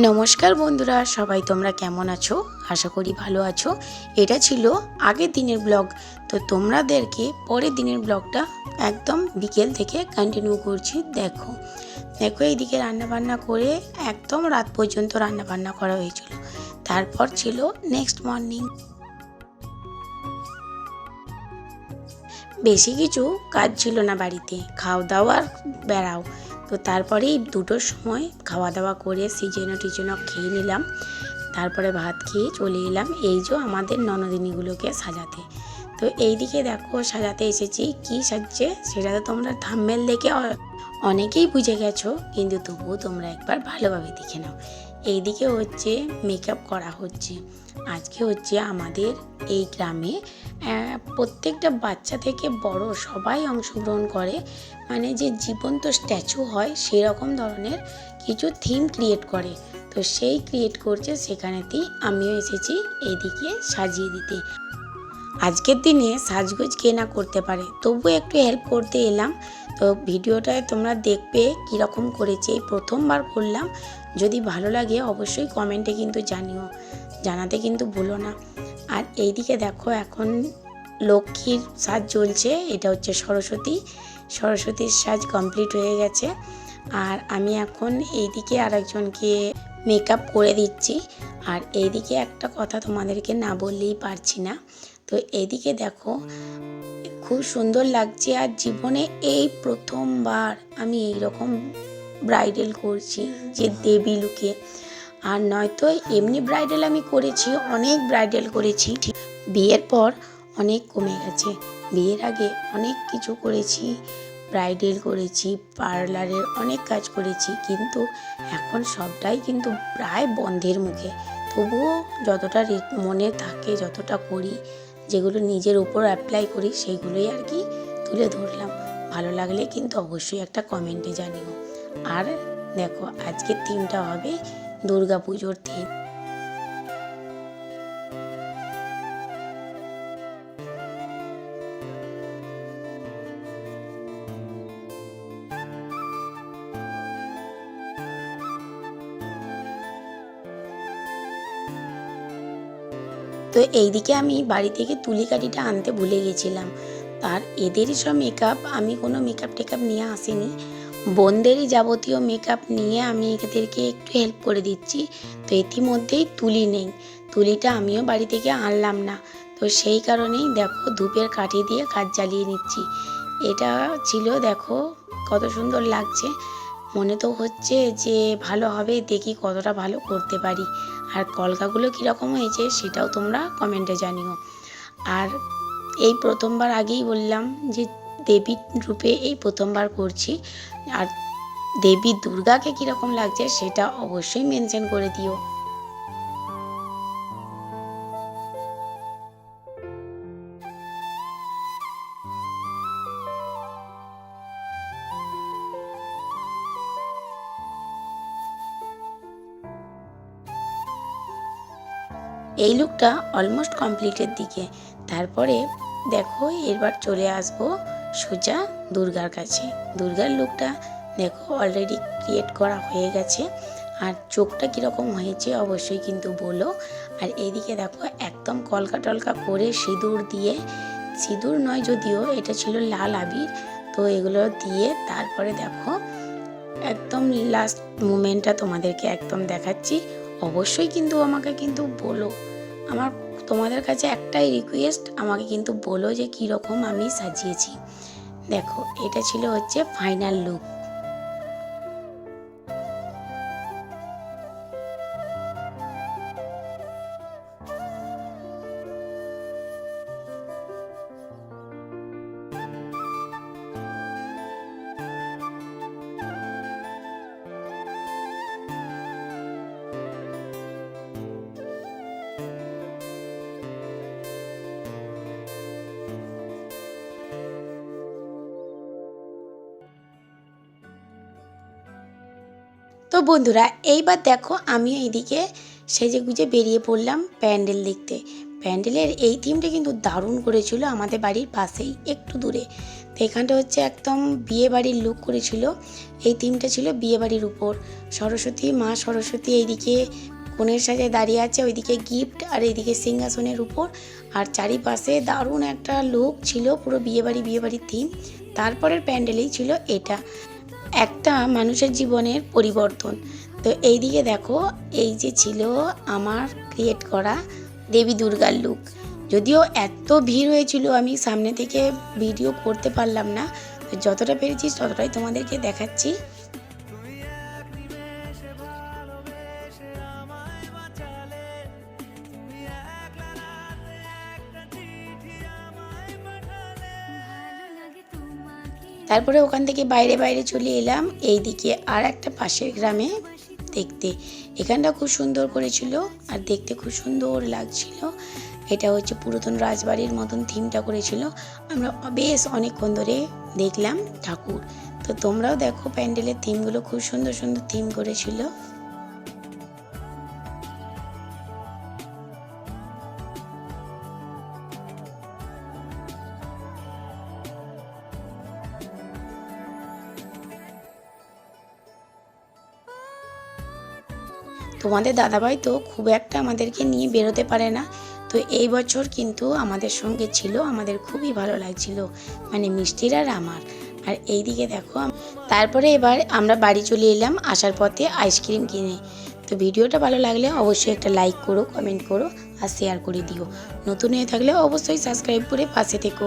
নমস্কার বন্ধুরা, সবাই তোমরা কেমন আছো? আশা করি ভালো আছো। এটা ছিল আগের দিনের ব্লগ। তো তোমাদেরকে পরের দিনের ব্লগটা একদম বিকেল থেকে কন্টিনিউ করছি। দেখো দেখো এইদিকে রান্নাবান্না করে একদম রাত পর্যন্ত রান্নাবান্না করা হয়েছিল। তারপর ছিল নেক্সট মর্নিং। বেশি কিছু কাজ ছিল না বাড়িতে, খাওয়া দাওয়ার বেড়াও। তো তারপরেই 2টোর সময় খাওয়া দাওয়া করে সিজেনো টিজেনো খেয়ে নিলাম। তারপরে ভাত খেয়ে চলে এলাম এই যে আমাদের ননদিনীগুলোকে সাজাতে। তো এইদিকে দেখো সাজাতে এসেছি, কি সাজছে সেটা তো তোমরা থাম্বনেল দেখে অনেকেই বুঝে গেছো, কিন্তু তবুও তোমরা একবার ভালোভাবে দেখে নাও। এইদিকে হচ্ছে মেকআপ করা হচ্ছে। আজকে হচ্ছে আমাদের এই গ্রামে প্রত্যেকটা বাচ্চা থেকে বড় সবাই অংশগ্রহণ করে, মানে যে জীবন্ত স্ট্যাচু হয় সেরকম ধরনের কিছু থিম ক্রিয়েট করে। তো সেই ক্রিয়েট করছে, সেখানেতেই আমিও এসেছি এইদিকে সাজিয়ে দিতে। আজকের দিনে সাজগোজ কে না করতে পারে, তবু একটু হেল্প করতে এলাম। তো ভিডিওটায় তোমরা দেখবে কীরকম করেছি, এই প্রথমবার করলাম। যদি ভালো লাগে অবশ্যই কমেন্টে কিন্তু জানিও, জানাতে কিন্তু ভুলো না। আর এইদিকে দেখো এখন লক্ষ্মীর সাজ চলছে, এটা হচ্ছে সরস্বতীর সাজ কমপ্লিট হয়ে গেছে। আর আমি এখন এইদিকে আরেকজনকে মেকআপ করে দিচ্ছি। আর এইদিকে একটা কথা তোমাদেরকে না বললেই পারছি না। তো এইদিকে দেখো খুব সুন্দর লাগছে, আর জীবনে এই প্রথমবার আমি এইরকম ব্রাইডাল করছি, যে দেবী লুকে। আর নয়তো এমনি ব্রাইডাল আমি করেছি, অনেক ব্রাইডাল করেছি, বিয়ের পর অনেক কমে গেছে। বিয়ের আগে অনেক কিছু করেছি, ব্রাইডাল করেছি, পার্লারের অনেক কাজ করেছি, কিন্তু এখন সবটাই কিন্তু প্রায় বন্ধের মুখে। তবুও যতটা মনে থাকে, যতটা করি, যেগুলো নিজের উপর অ্যাপ্লাই করি, সেইগুলোই আর কি তুলে ধরলাম। ভালো লাগলে কিন্তু অবশ্যই একটা কমেন্টে জানিও। আর দেখো আজকের থিমটা হবে দুর্গা পুজোর থিম। তো এইদিকে আমি বাড়ি থেকে তুলি কাঠিটা আনতে ভুলে গেছিলাম। আর এদেরই সব মেকআপ, আমি কোনো মেকআপ টেকআপ নিয়ে আসিনি। বোনদেরই যাবতীয় মেকআপ নিয়ে আমি এদেরকে একটু হেল্প করে দিচ্ছি। তো ইতিমধ্যেই তুলি নেই, তুলিটা আমিও বাড়ি থেকে আনলাম না। তো সেই কারণেই দেখো ধূপের কাঠি দিয়ে কাজ চালিয়ে নিচ্ছি। এটা ছিল, দেখো কত সুন্দর লাগছে। মনে তো হচ্ছে যে ভালো হবে, দেখি কতটা ভালো করতে পারি। আর কলকাগুলো কীরকম হয়েছে সেটাও তোমরা কমেন্টে জানিও। আর এই প্রথমবার আগেই বললাম যে দেবীর রূপে এই প্রথমবার করছি। আর দেবী দুর্গাকে কীরকম লাগছে সেটা অবশ্যই মেনশন করে দিও। এই লুকটা অলমোস্ট কমপ্লিটের দিকে। তারপরে দেখো এবার চলে আসবো সোজা দুর্গার কাছে। দুর্গার লুকটা দেখো অলরেডি ক্রিয়েট করা হয়ে গেছে। আর চোখটা কীরকম হয়েছে অবশ্যই কিন্তু বলো। আর এইদিকে দেখো একদম কলকা টলকা করে সিঁদুর দিয়ে, সিঁদুর নয় যদিও, এটা ছিল লাল আবির। তো এগুলো দিয়ে তারপরে দেখো একদম লাস্ট মুমেন্টটা তোমাদেরকে একদম দেখাচ্ছি। অবশ্যই কিন্তু আমাকে কিন্তু বলো, আমার তোমাদের কাছে একটাই রিকোয়েস্ট, আমাকে কিন্তু বলো যে কীরকম আমি সাজিয়েছি। দেখো এটা ছিল হচ্ছে ফাইনাল লুক। তো বন্ধুরা এইবার দেখো আমি এইদিকে সেজে গুজে বেরিয়ে পড়লাম প্যান্ডেল দেখতে। প্যান্ডেলের এই থিমটা কিন্তু দারুণ করেছিল, আমাদের বাড়ির পাশেই একটু দূরে। তো এখানটা হচ্ছে একদম বিয়ে বাড়ির লুক করেছিল। এই থিমটা ছিল বিয়ে বাড়ির উপর। সরস্বতী, মা সরস্বতী এইদিকে কনের সাজে দাঁড়িয়ে আছে, ওইদিকে গিফট, আর এইদিকে সিংহাসনের উপর। আর চারিপাশে দারুণ একটা লুক ছিল, পুরো বিয়েবাড়ির থিম। তারপরের প্যান্ডেলেই ছিল এটা, একটা মানুষের জীবনের পরিবর্তন। তো এইদিকে দেখো, এই যে ছিল আমার ক্রিয়েট করা দেবী দুর্গার লুক। যদিও এত ভিড় হয়েছিল, আমি সামনে থেকে ভিডিও করতে পারলাম না, তো যতটা পেরেছি ততটাই তোমাদেরকে দেখাচ্ছি। তারপরে ওখান থেকে বাইরে চলে এলাম এইদিকে আর একটা পাশের গ্রামে দেখতে। এখানটা খুব সুন্দর করেছিল আর দেখতে খুব সুন্দর লাগছিল। এটা হচ্ছে পুরাতন রাজবাড়ির মতন থিমটা করেছিল। আমরা বেশ অনেকক্ষণ ধরে দেখলাম ঠাকুর। তো তোমরাও দেখো, প্যান্ডেলের থিমগুলো খুব সুন্দর সুন্দর থিম করেছিল। তোমাদের দাদাভাই তো খুব একটা আমাদেরকে নিয়ে বেরোতে পারে না, তো এই বছর কিন্তু আমাদের সঙ্গে ছিল, আমাদের খুবই ভালো লাগছিল, মানে মিষ্টির আর আমার। আর এইদিকে দেখো, তারপরে এবার আমরা বাড়ি চলে এলাম আসার পথে আইসক্রিম কিনে। তো ভিডিওটা ভালো লাগলে অবশ্যই একটা লাইক করো, কমেন্ট করো আর শেয়ার করে দিও। নতুন হয়ে থাকলে অবশ্যই সাবস্ক্রাইব করে পাশে থেকো।